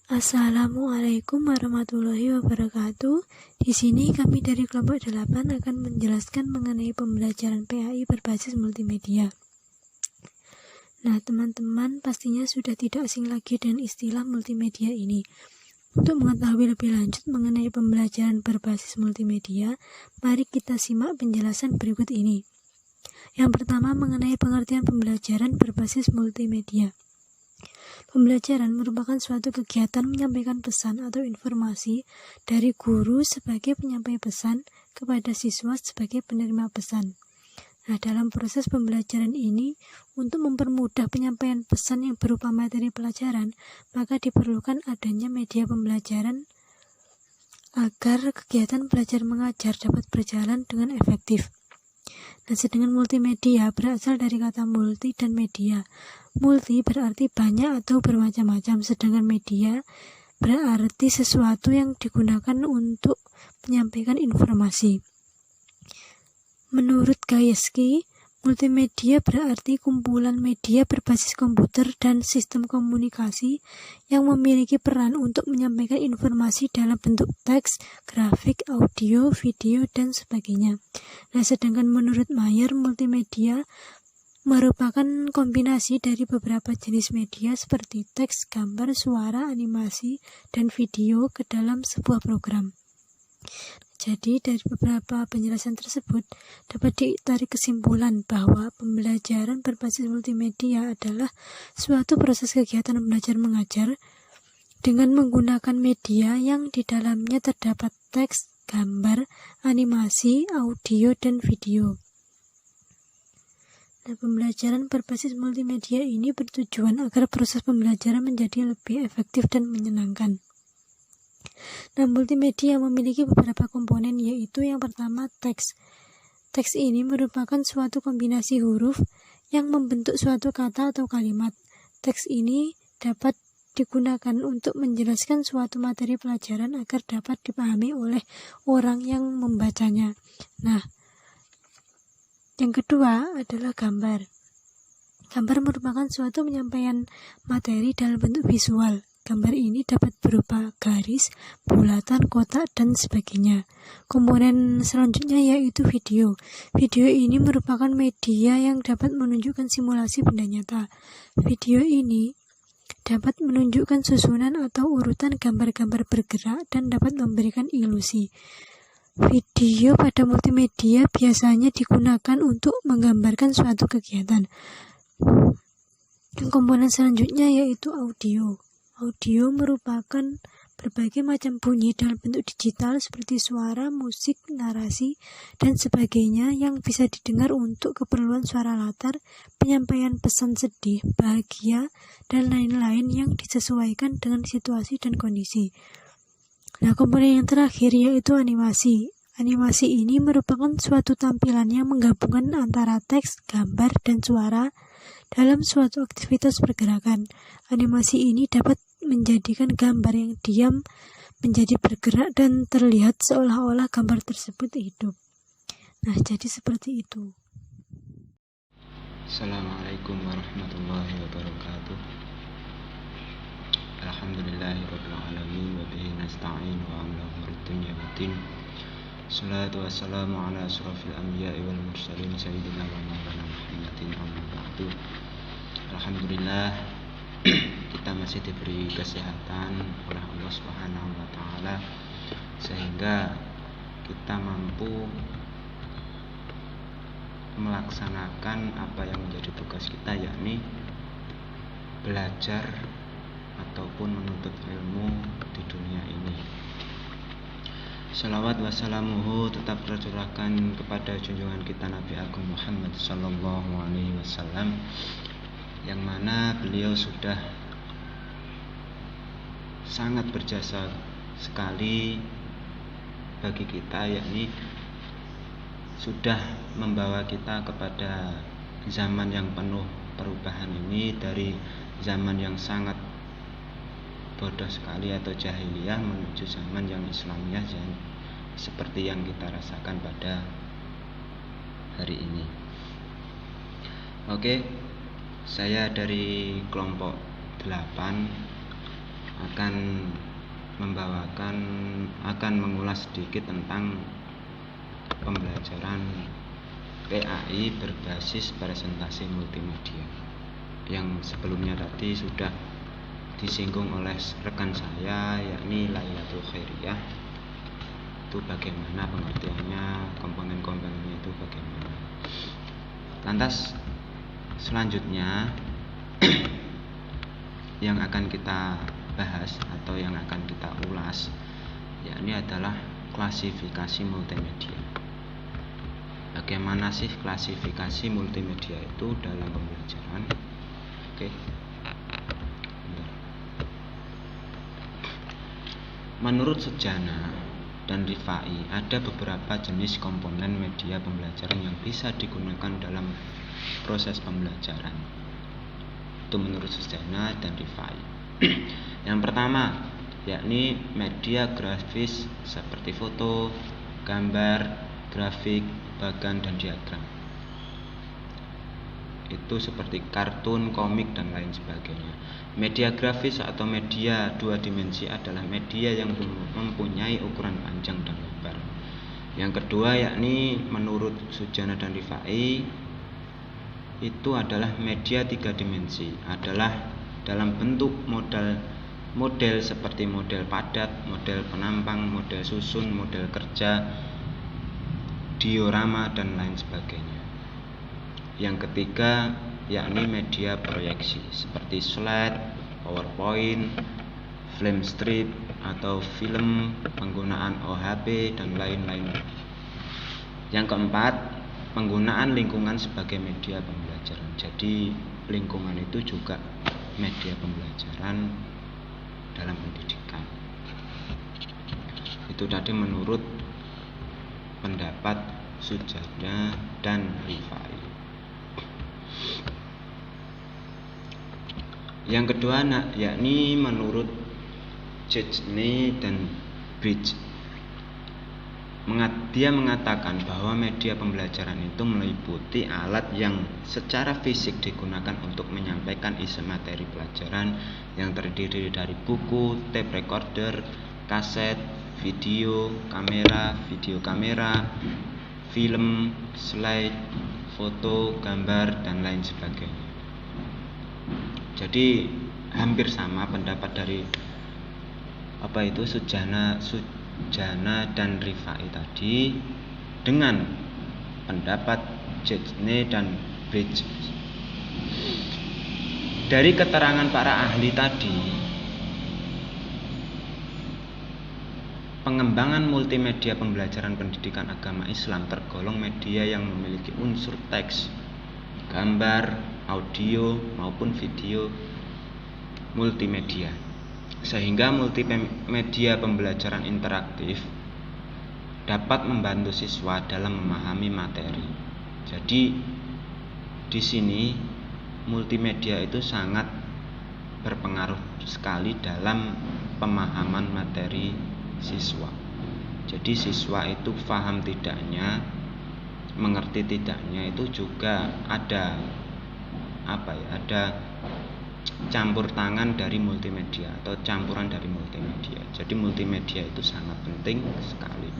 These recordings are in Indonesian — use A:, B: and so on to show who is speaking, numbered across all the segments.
A: Assalamualaikum warahmatullahi wabarakatuh. Di sini kami dari kelompok 8 akan menjelaskan mengenai pembelajaran PAI berbasis multimedia. Nah, teman-teman pastinya sudah tidak asing lagi dengan istilah multimedia ini. Untuk mengetahui lebih lanjut mengenai pembelajaran berbasis multimedia, mari kita simak penjelasan berikut ini. Yang pertama, mengenai pengertian pembelajaran berbasis multimedia. Pembelajaran merupakan suatu kegiatan menyampaikan pesan atau informasi dari guru sebagai penyampai pesan kepada siswa sebagai penerima pesan. Nah, dalam proses pembelajaran ini, untuk mempermudah penyampaian pesan yang berupa materi pelajaran, maka diperlukan adanya media pembelajaran agar kegiatan belajar mengajar dapat berjalan dengan efektif. Nah, sedangkan multimedia berasal dari kata multi dan media. Multi berarti banyak atau bermacam-macam, sedangkan media berarti sesuatu yang digunakan untuk menyampaikan informasi. Menurut Gajewski, multimedia berarti kumpulan media berbasis komputer dan sistem komunikasi yang memiliki peran untuk menyampaikan informasi dalam bentuk teks, grafik, audio, video, dan sebagainya. Nah, sedangkan menurut Mayer, multimedia merupakan kombinasi dari beberapa jenis media seperti teks, gambar, suara, animasi, dan video ke dalam sebuah program. Jadi, dari beberapa penjelasan tersebut dapat ditarik kesimpulan bahwa pembelajaran berbasis multimedia adalah suatu proses kegiatan belajar mengajar dengan menggunakan media yang di dalamnya terdapat teks, gambar, animasi, audio, dan video. Nah, pembelajaran berbasis multimedia ini bertujuan agar proses pembelajaran menjadi lebih efektif dan menyenangkan. Nah, multimedia memiliki beberapa komponen, yaitu yang pertama teks. Teks ini merupakan suatu kombinasi huruf yang membentuk suatu kata atau kalimat. Teks ini dapat digunakan untuk menjelaskan suatu materi pelajaran agar dapat dipahami oleh orang yang membacanya. Nah, yang kedua adalah gambar. Gambar merupakan suatu penyampaian materi dalam bentuk visual. Gambar ini dapat berupa garis, bulatan, kotak, dan sebagainya. Komponen selanjutnya yaitu video. Video ini merupakan media yang dapat menunjukkan simulasi benda nyata. Video ini dapat menunjukkan susunan atau urutan gambar-gambar bergerak dan dapat memberikan ilusi. Video pada multimedia biasanya digunakan untuk menggambarkan suatu kegiatan. Komponen selanjutnya yaitu audio. Audio merupakan berbagai macam bunyi dalam bentuk digital seperti suara, musik, narasi, dan sebagainya yang bisa didengar untuk keperluan suara latar, penyampaian pesan sedih, bahagia, dan lain-lain yang disesuaikan dengan situasi dan kondisi. Nah, komponen yang terakhir yaitu animasi. Animasi ini merupakan suatu tampilan yang menggabungkan antara teks, gambar, dan suara dalam suatu aktivitas pergerakan. Animasi ini dapat menjadikan gambar yang diam menjadi bergerak dan terlihat seolah-olah gambar tersebut hidup. Nah, jadi seperti itu.
B: Assalamualaikum warahmatullahi wabarakatuh. Alhamdulillahirrahmanirrahim. Wa bihi nasta'in wa ala umuri dunya waddin. Salatu wassalamu ala asrafil anbiya'i wal mursalin sayyidina wa maulana Muhammadin amma ba'du. Alhamdulillah, kita masih diberi kesehatan oleh Allah Subhanahu wa taala sehingga kita mampu melaksanakan apa yang menjadi tugas kita, yakni belajar ataupun menuntut ilmu di dunia ini. Salawat wassalamuhu tetap tercurahkan kepada junjungan kita Nabi Agung Muhammad sallallahu alaihi wasallam, yang mana beliau sudah sangat berjasa sekali bagi kita, yakni sudah membawa kita kepada zaman yang penuh perubahan ini, dari zaman yang sangat bodoh sekali atau jahiliyah menuju zaman yang Islamiyah, seperti yang kita rasakan pada hari ini. Oke, saya dari kelompok 8 akan mengulas sedikit tentang pembelajaran PAI berbasis presentasi multimedia yang sebelumnya tadi sudah disinggung oleh rekan saya, yakni Lailatul Khairiyah. Itu bagaimana pengertiannya, komponen-komponennya itu bagaimana. Lantas selanjutnya yang akan kita bahas atau yang akan kita ulas, yakni adalah klasifikasi multimedia. Bagaimana sih klasifikasi multimedia itu dalam pembelajaran? Oke. Menurut Sujana dan Rifai, ada beberapa jenis komponen media pembelajaran yang bisa digunakan dalam proses pembelajaran. Itu menurut Sujana dan Rifai. Yang pertama, yakni media grafis seperti foto, gambar, grafik, bagan, dan diagram. Itu seperti kartun, komik, dan lain sebagainya. Media grafis atau media dua dimensi adalah media yang mempunyai ukuran panjang dan lebar. Yang kedua, yakni menurut Sujana dan Rifai, itu adalah media tiga dimensi, adalah dalam bentuk model seperti model padat, model penampang, model susun, model kerja, diorama, dan lain sebagainya. Yang ketiga, yakni media proyeksi seperti slide, PowerPoint, film strip atau film, penggunaan OHP, dan lain-lain. Yang keempat, penggunaan lingkungan sebagai media pembelajaran. Jadi lingkungan itu juga media pembelajaran dalam pendidikan. Itu tadi menurut pendapat Sujana dan Rifai. Yang kedua, yakni menurut Chesney dan Bridge. Dia mengatakan bahwa media pembelajaran itu meliputi alat yang secara fisik digunakan untuk menyampaikan isi materi pelajaran yang terdiri dari buku, tape recorder, kaset, video kamera, film, slide, foto, gambar, dan lain sebagainya. Jadi hampir sama pendapat dari Sujana dan Rifai tadi dengan pendapat Chesney dan Bridge. Dari keterangan para ahli tadi, pengembangan multimedia pembelajaran pendidikan agama Islam tergolong media yang memiliki unsur teks, gambar, audio maupun video multimedia, sehingga multimedia pembelajaran interaktif dapat membantu siswa dalam memahami materi. Jadi di sini multimedia itu sangat berpengaruh sekali dalam pemahaman materi siswa. Jadi siswa itu paham tidaknya, mengerti tidaknya itu juga ada campur tangan dari multimedia atau campuran dari multimedia. Jadi multimedia itu sangat penting sekali.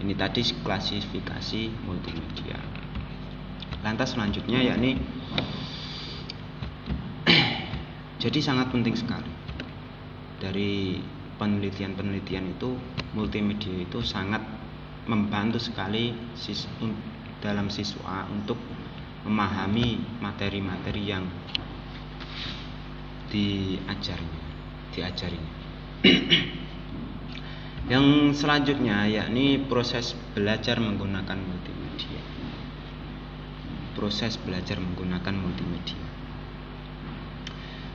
B: Ini tadi klasifikasi multimedia. Lantas selanjutnya yakni jadi sangat penting sekali. Dari penelitian itu multimedia itu sangat membantu sekali dalam siswa untuk memahami materi-materi yang diajarinya. Yang selanjutnya yakni proses belajar menggunakan multimedia.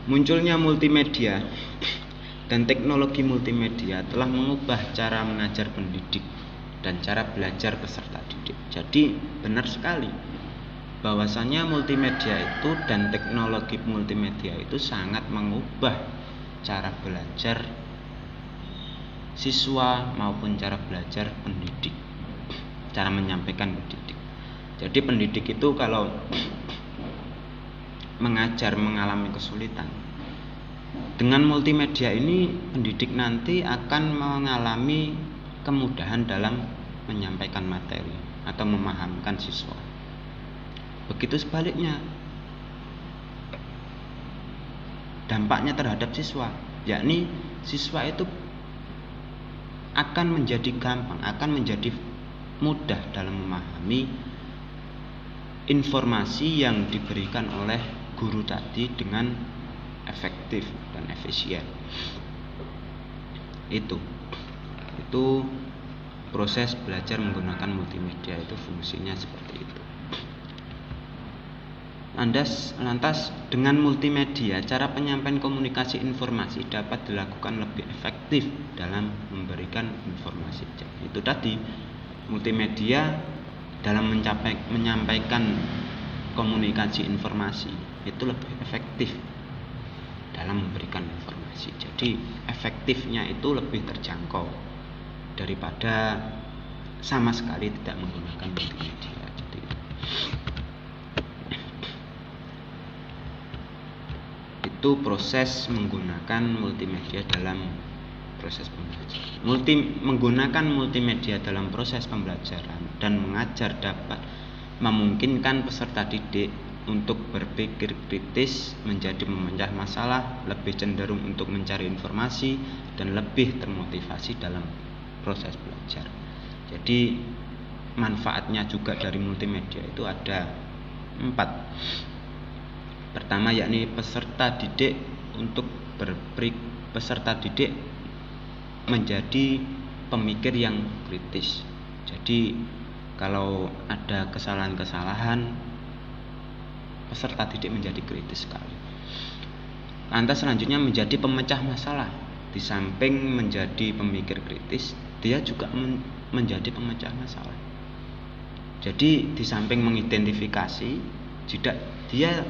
B: Munculnya multimedia dan teknologi multimedia telah mengubah cara mengajar pendidik dan cara belajar peserta didik. Jadi benar sekali bahwasanya multimedia itu dan teknologi multimedia itu sangat mengubah cara belajar siswa maupun cara belajar pendidik, cara menyampaikan pendidik. Jadi pendidik itu kalau mengajar mengalami kesulitan, Dengan multimedia ini pendidik nanti akan mengalami kemudahan dalam menyampaikan materi atau memahamkan siswa. Begitu sebaliknya, dampaknya terhadap siswa, yakni siswa itu akan menjadi gampang, akan menjadi mudah dalam memahami informasi yang diberikan oleh guru tadi dengan efektif dan efisien. Itu proses belajar menggunakan multimedia, itu fungsinya seperti itu. Lantas dengan multimedia, cara penyampaian komunikasi informasi dapat dilakukan lebih efektif dalam memberikan informasi. Itu tadi, multimedia dalam menyampaikan komunikasi informasi itu lebih efektif dalam memberikan informasi. Jadi efektifnya itu lebih terjangkau daripada sama sekali tidak menggunakan multimedia. Jadi itu proses menggunakan multimedia dalam proses pembelajaran. Menggunakan multimedia dalam proses pembelajaran dan mengajar dapat memungkinkan peserta didik untuk berpikir kritis, menjadi memecah masalah, lebih cenderung untuk mencari informasi, dan lebih termotivasi dalam proses belajar. Jadi manfaatnya juga dari multimedia itu ada 4. Pertama, yakni peserta didik menjadi pemikir yang kritis. Jadi kalau ada kesalahan-kesalahan, peserta didik menjadi kritis sekali. Lantas selanjutnya menjadi pemecah masalah. Di samping menjadi pemikir kritis, dia juga menjadi pemecah masalah. Jadi di samping mengidentifikasi, dia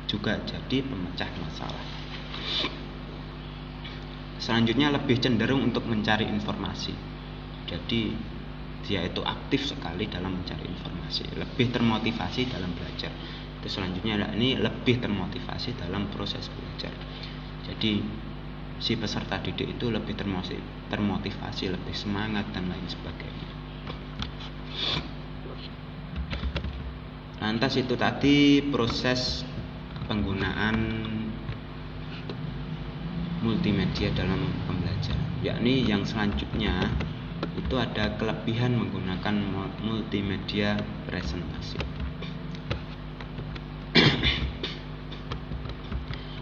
B: juga jadi pemecah masalah. Selanjutnya lebih cenderung untuk mencari informasi. Jadi dia itu aktif sekali dalam mencari informasi, lebih termotivasi dalam belajar. Itu selanjutnya ini lebih termotivasi dalam proses belajar. Jadi si peserta didik itu lebih termotivasi, lebih semangat dan lain sebagainya. Lantas itu tadi proses penggunaan multimedia dalam pembelajaran. Yakni yang selanjutnya itu ada kelebihan menggunakan multimedia presentasi.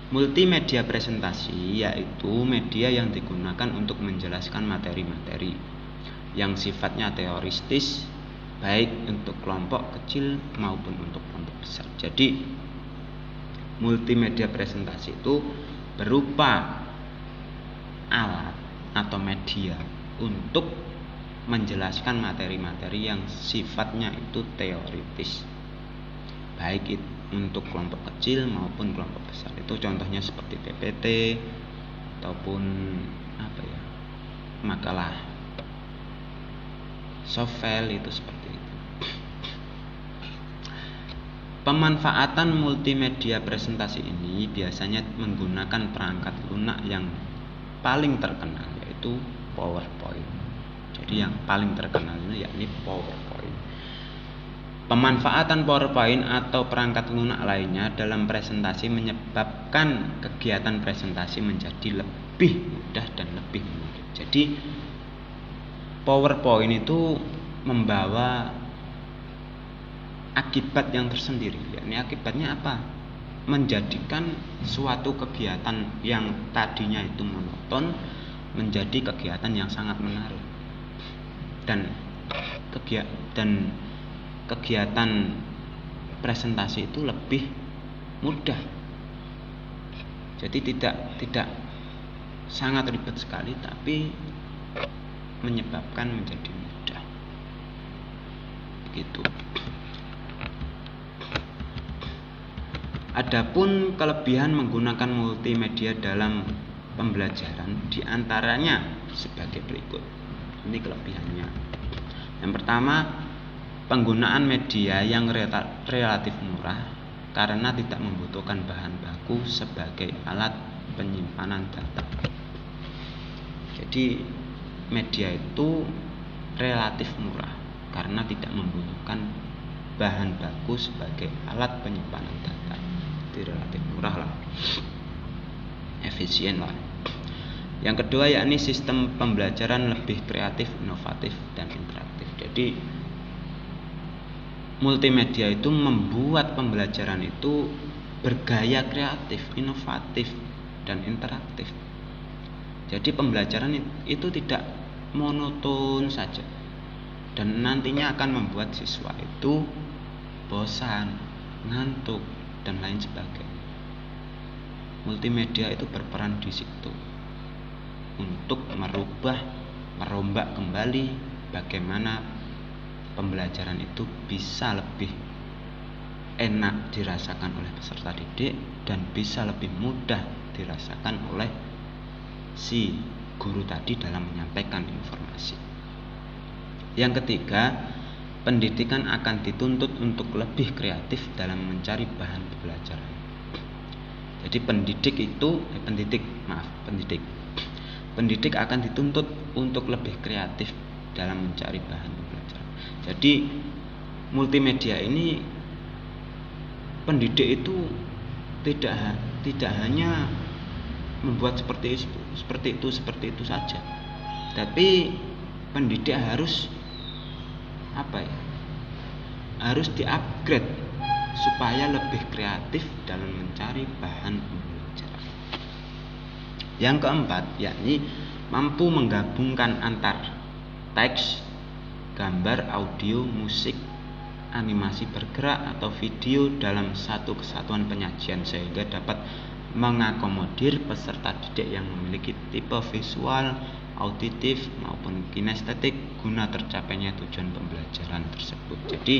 B: Multimedia presentasi yaitu media yang digunakan untuk menjelaskan materi-materi yang sifatnya teoristis, baik untuk kelompok kecil maupun untuk kelompok besar. Jadi multimedia presentasi itu berupa alat atau media untuk menjelaskan materi-materi yang sifatnya itu teoritis, baik itu untuk kelompok kecil maupun kelompok besar. Itu contohnya seperti PPT ataupun makalah soft file, itu seperti itu. Pemanfaatan multimedia presentasi ini biasanya menggunakan perangkat lunak yang paling terkenal, yaitu PowerPoint. Jadi yang paling terkenal ini yakni PowerPoint. Pemanfaatan PowerPoint atau perangkat lunak lainnya dalam presentasi menyebabkan kegiatan presentasi menjadi lebih mudah dan lebih menarik. Jadi PowerPoint itu membawa akibat yang tersendiri. Yakni akibatnya apa? Menjadikan suatu kegiatan yang tadinya itu monoton menjadi kegiatan yang sangat menarik. Dan kegiatan presentasi itu lebih mudah. Jadi tidak sangat ribet sekali, tapi menyebabkan menjadi mudah. Begitu. Adapun kelebihan menggunakan multimedia dalam pembelajaran diantaranya sebagai berikut. Ini kelebihannya. Yang pertama, penggunaan media yang relatif murah karena tidak membutuhkan bahan baku sebagai alat penyimpanan data. Jadi media itu relatif murah karena tidak membutuhkan bahan baku sebagai alat penyimpanan data. Jadi relatif murah lah, efisien lah. Yang kedua yakni sistem pembelajaran lebih kreatif, inovatif, dan interaktif. Jadi multimedia itu membuat pembelajaran itu bergaya kreatif, inovatif, dan interaktif. Jadi pembelajaran itu tidak monoton saja, dan nantinya akan membuat siswa itu bosan, ngantuk, dan lain sebagainya. Multimedia itu berperan di situ untuk merombak kembali bagaimana pembelajaran itu bisa lebih enak dirasakan oleh peserta didik dan bisa lebih mudah dirasakan oleh si guru tadi dalam menyampaikan informasi. Yang ketiga, pendidikan akan dituntut untuk lebih kreatif dalam mencari bahan pembelajaran. Jadi pendidik akan dituntut untuk lebih kreatif dalam mencari bahan pembelajaran. Jadi multimedia ini pendidik itu tidak hanya membuat seperti itu saja, tapi pendidik harus harus di-upgrade supaya lebih kreatif dalam mencari bahan pembelajaran. Yang keempat yakni mampu menggabungkan antar teks, gambar, audio, musik, animasi bergerak atau video dalam satu kesatuan penyajian sehingga dapat mengakomodir peserta didik yang memiliki tipe visual, auditif maupun kinestetik guna tercapainya tujuan pembelajaran tersebut. Jadi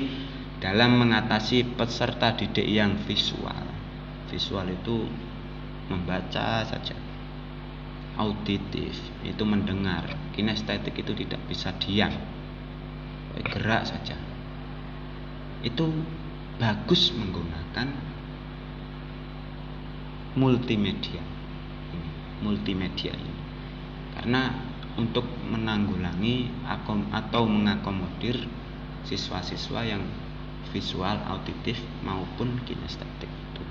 B: dalam mengatasi peserta didik yang visual itu membaca saja, auditif itu mendengar, kinestetik itu tidak bisa diam, gerak saja. Itu bagus menggunakan multimedia ini karena untuk menanggulangi atau mengakomodir siswa-siswa yang visual, auditif maupun kinestetik itu.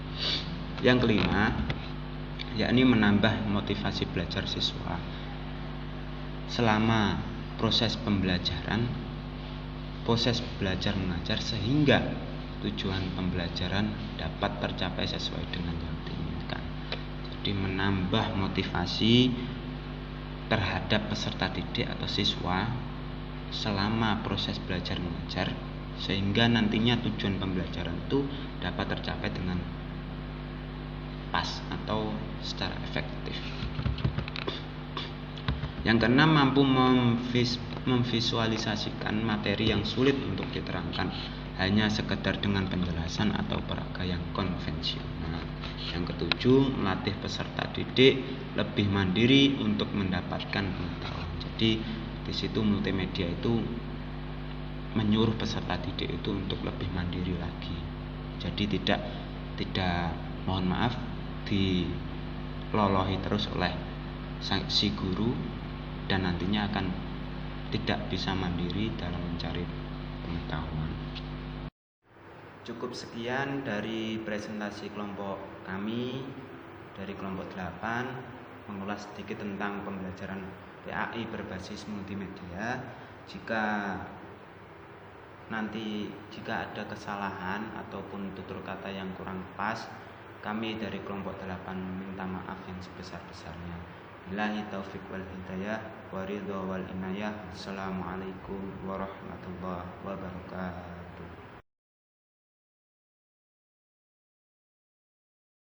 B: Yang kelima yakni menambah motivasi belajar siswa selama proses belajar mengajar sehingga tujuan pembelajaran dapat tercapai sesuai dengan yang diinginkan. Jadi menambah motivasi terhadap peserta didik atau siswa selama proses belajar mengajar sehingga nantinya tujuan pembelajaran itu dapat tercapai dengan pas atau secara efektif. Yang keenam, mampu memvisualisasikan materi yang sulit untuk diterangkan hanya sekedar dengan penjelasan atau peraga yang konvensional. Yang ketujuh, melatih peserta didik lebih mandiri untuk mendapatkan pengetahuan. Jadi di situ multimedia itu menyuruh peserta didik itu untuk lebih mandiri lagi. Jadi tidak dilolohi terus oleh si guru dan nantinya akan tidak bisa mandiri dalam mencari pengetahuan. Cukup sekian dari presentasi kelompok kami dari kelompok 8 mengulas sedikit tentang pembelajaran PAI berbasis multimedia. Jika ada kesalahan ataupun tutur kata yang kurang pas, kami dari kelompok 8 meminta maaf yang sebesar-besarnya. Billahi taufiq wal hidayah wa ridha wal inayah. Assalamualaikum warahmatullahi wabarakatuh.